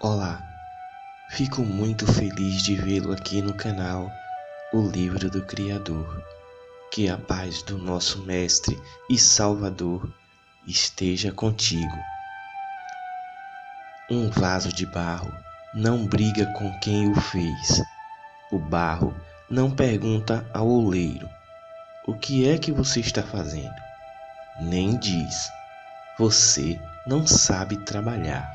Olá, fico muito feliz de vê-lo aqui no canal O Livro do Criador. Que a paz do nosso Mestre e Salvador esteja contigo. Um vaso de barro não briga com quem o fez. O barro não pergunta ao oleiro: o que é que você está fazendo? Nem diz: você não sabe trabalhar.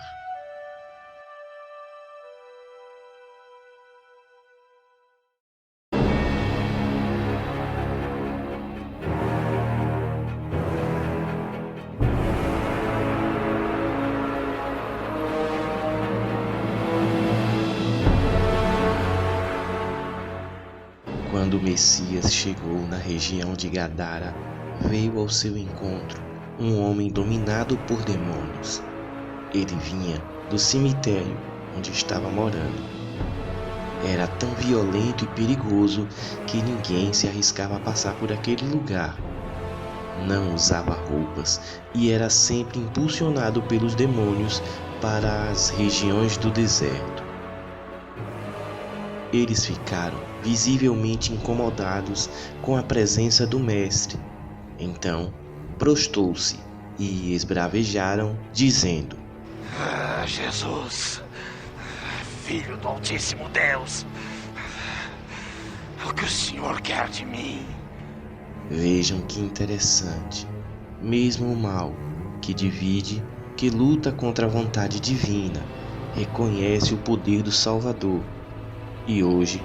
Quando o Messias chegou na região de Gadara, veio ao seu encontro um homem dominado por demônios. Ele vinha do cemitério onde estava morando. Era tão violento e perigoso que ninguém se arriscava a passar por aquele lugar. Não usava roupas e era sempre impulsionado pelos demônios para as regiões do deserto. Eles ficaram visivelmente incomodados com a presença do mestre. Então, prostrou-se e esbravejaram, dizendo: Jesus, Filho do Altíssimo Deus, o que o Senhor quer de mim? Vejam que interessante. Mesmo o mal, que divide, que luta contra a vontade divina, reconhece o poder do Salvador. E hoje,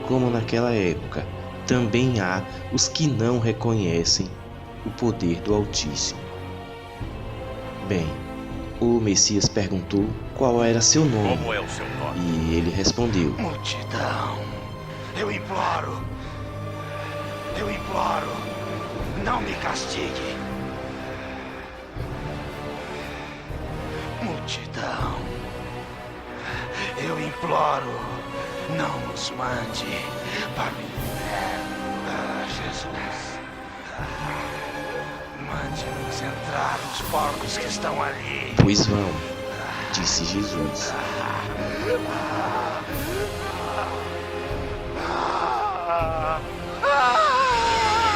como naquela época, também há os que não reconhecem o poder do Altíssimo. Bem, o Messias perguntou qual era seu nome. Como é o seu nome? E ele respondeu: Multidão, eu imploro, não me castigue. Multidão, eu imploro, não nos mande para o inferno. Jesus, mande-nos entrar nos porcos que estão ali. Pois vão, disse Jesus.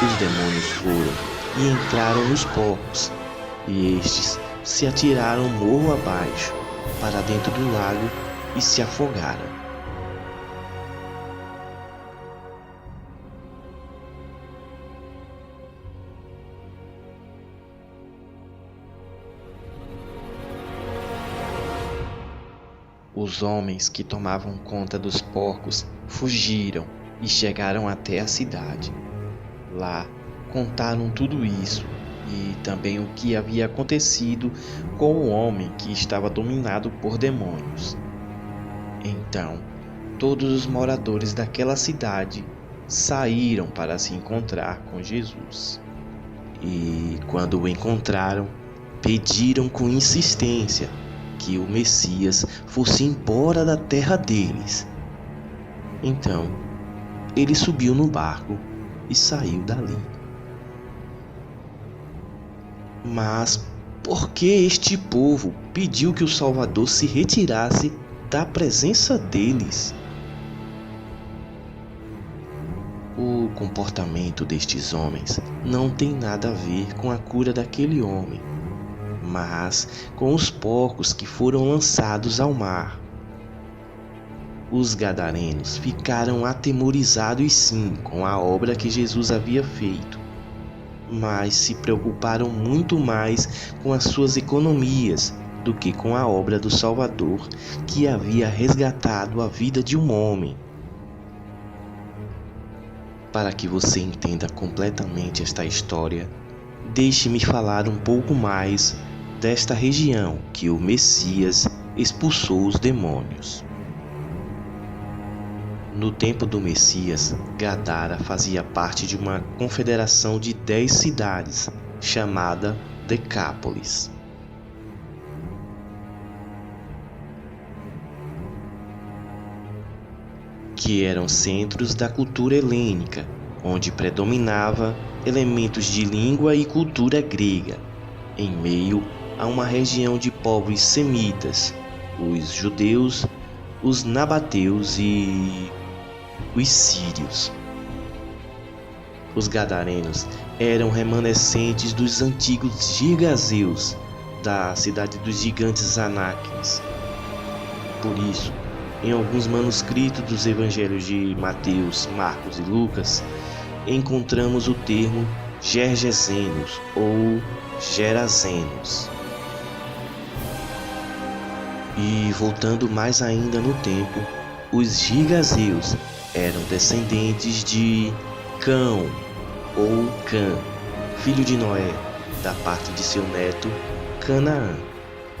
Os demônios foram e entraram nos porcos, e estes se atiraram morro abaixo, para dentro do lago, e se afogaram. Os homens que tomavam conta dos porcos fugiram e chegaram até a cidade. Lá contaram tudo isso e também o que havia acontecido com o homem que estava dominado por demônios. Então, todos os moradores daquela cidade saíram para se encontrar com Jesus. E quando o encontraram, pediram com insistência que o Messias fosse embora da terra deles. Então, ele subiu no barco e saiu dali. Mas por que este povo pediu que o Salvador se retirasse da presença deles? O comportamento destes homens não tem nada a ver com a cura daquele homem, mas com os porcos que foram lançados ao mar. Os gadarenos ficaram atemorizados sim com a obra que Jesus havia feito, mas se preocuparam muito mais com as suas economias do que com a obra do Salvador que havia resgatado a vida de um homem. Para que você entenda completamente esta história, deixe-me falar um pouco mais desta região que o Messias expulsou os demônios. No tempo do Messias, Gadara fazia parte de uma confederação de 10 cidades, chamada Decápolis. Que eram centros da cultura helênica, onde predominava elementos de língua e cultura grega, em meio a uma região de povos semitas, os judeus, os nabateus e os sírios. Os gadarenos eram remanescentes dos antigos gigazeus da cidade dos gigantes Anáquins. Por isso, em alguns manuscritos dos evangelhos de Mateus, Marcos e Lucas, encontramos o termo Gergesenos ou Gerazenos. E voltando mais ainda no tempo, os gigazeus eram descendentes de Cão ou Cã, filho de Noé, da parte de seu neto Canaã,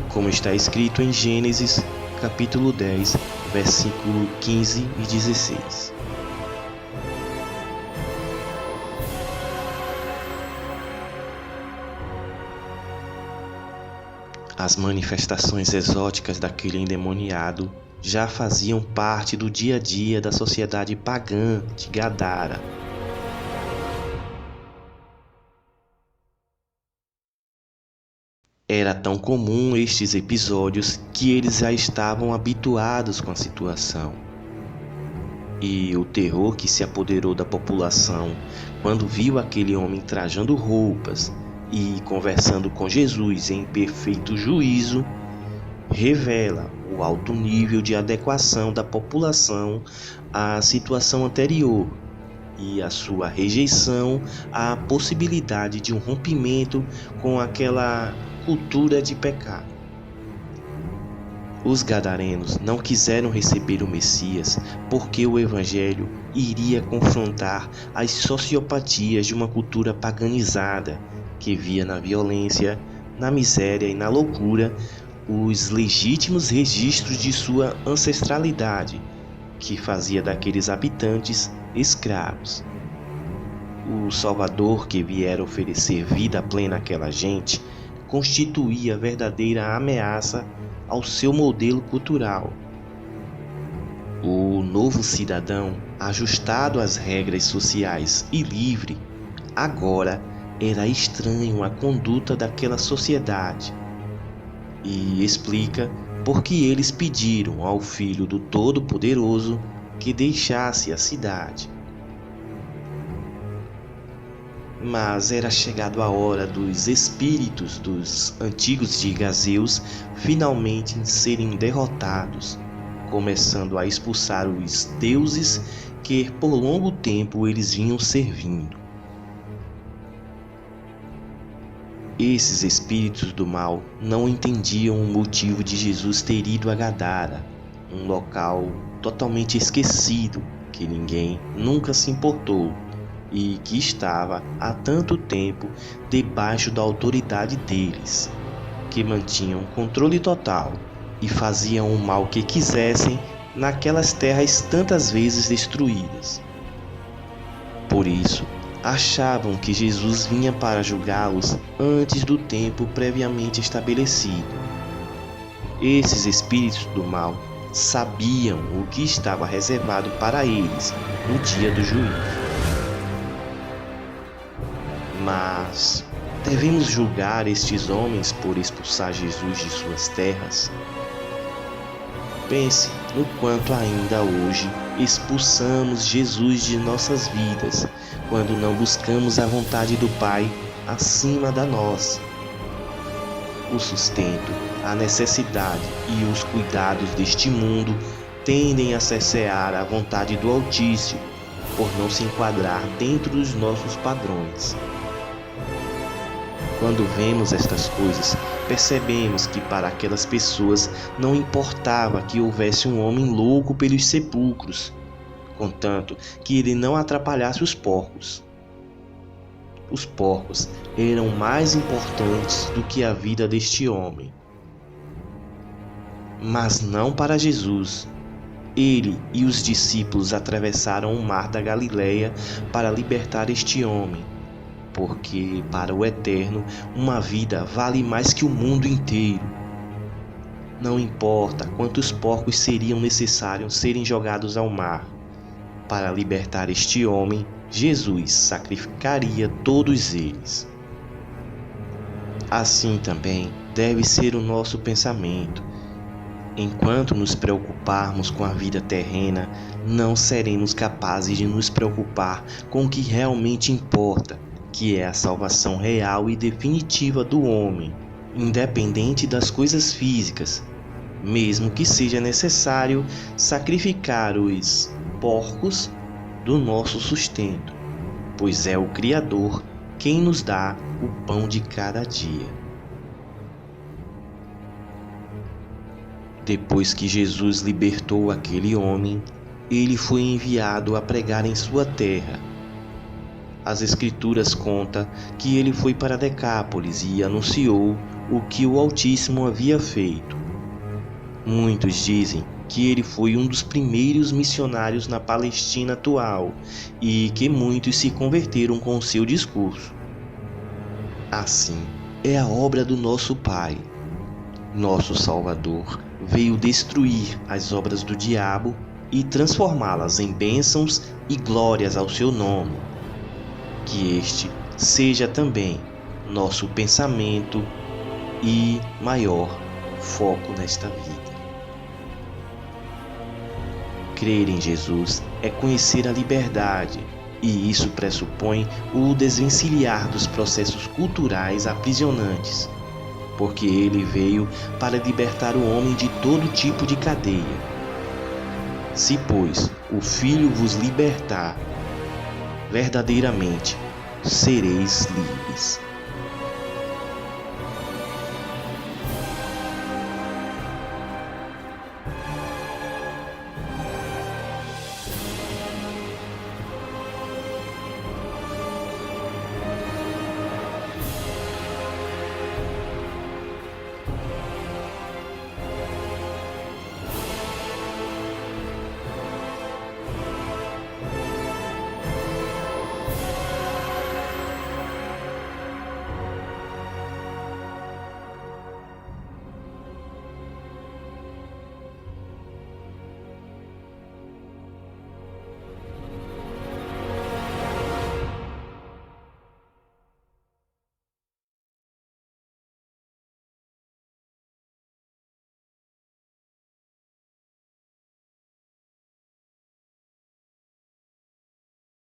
como está escrito em Gênesis capítulo 10, versículo 15 e 16. As manifestações exóticas daquele endemoniado já faziam parte do dia a dia da sociedade pagã de Gadara. Era tão comum estes episódios que eles já estavam habituados com a situação. E o terror que se apoderou da população quando viu aquele homem trajando roupas e conversando com Jesus em perfeito juízo, revela o alto nível de adequação da população à situação anterior e a sua rejeição à possibilidade de um rompimento com aquela cultura de pecado. Os gadarenos não quiseram receber o Messias porque o Evangelho iria confrontar as sociopatias de uma cultura paganizada que via na violência, na miséria e na loucura os legítimos registros de sua ancestralidade, que fazia daqueles habitantes escravos. O Salvador que viera oferecer vida plena àquela gente constituía verdadeira ameaça ao seu modelo cultural. O novo cidadão, ajustado às regras sociais e livre, agora era estranho à conduta daquela sociedade, e explica por que eles pediram ao Filho do Todo-Poderoso que deixasse a cidade. Mas era chegado a hora dos espíritos dos antigos gigazeus finalmente serem derrotados, começando a expulsar os deuses que por longo tempo eles vinham servindo. Esses espíritos do mal não entendiam o motivo de Jesus ter ido a Gadara, um local totalmente esquecido que ninguém nunca se importou e que estava há tanto tempo debaixo da autoridade deles, que mantinham controle total e faziam o mal que quisessem naquelas terras tantas vezes destruídas. Por isso, achavam que Jesus vinha para julgá-los antes do tempo previamente estabelecido. Esses espíritos do mal sabiam o que estava reservado para eles no dia do juízo. Mas devemos julgar estes homens por expulsar Jesus de suas terras? Pense no quanto ainda hoje expulsamos Jesus de nossas vidas quando não buscamos a vontade do Pai acima da nossa. O sustento, a necessidade e os cuidados deste mundo tendem a cercear a vontade do Altíssimo por não se enquadrar dentro dos nossos padrões. Quando vemos estas coisas, percebemos que para aquelas pessoas não importava que houvesse um homem louco pelos sepulcros, contanto que ele não atrapalhasse os porcos. Os porcos eram mais importantes do que a vida deste homem. Mas não para Jesus. Ele e os discípulos atravessaram o mar da Galileia para libertar este homem, porque para o Eterno uma vida vale mais que o mundo inteiro. Não importa quantos porcos seriam necessários serem jogados ao mar, para libertar este homem, Jesus sacrificaria todos eles. Assim também deve ser o nosso pensamento. Enquanto nos preocuparmos com a vida terrena, não seremos capazes de nos preocupar com o que realmente importa, que é a salvação real e definitiva do homem, independente das coisas físicas, mesmo que seja necessário sacrificar os porcos do nosso sustento, pois é o Criador quem nos dá o pão de cada dia. Depois que Jesus libertou aquele homem, ele foi enviado a pregar em sua terra. As Escrituras contam que ele foi para Decápolis e anunciou o que o Altíssimo havia feito. Muitos dizem que ele foi um dos primeiros missionários na Palestina atual e que muitos se converteram com o seu discurso. Assim, é a obra do nosso Pai. Nosso Salvador veio destruir as obras do diabo e transformá-las em bênçãos e glórias ao seu nome. Que este seja também nosso pensamento e maior foco nesta vida. Crer em Jesus é conhecer a liberdade, e isso pressupõe o desvencilhar dos processos culturais aprisionantes, porque ele veio para libertar o homem de todo tipo de cadeia. Se, pois, o Filho vos libertar, verdadeiramente sereis livres.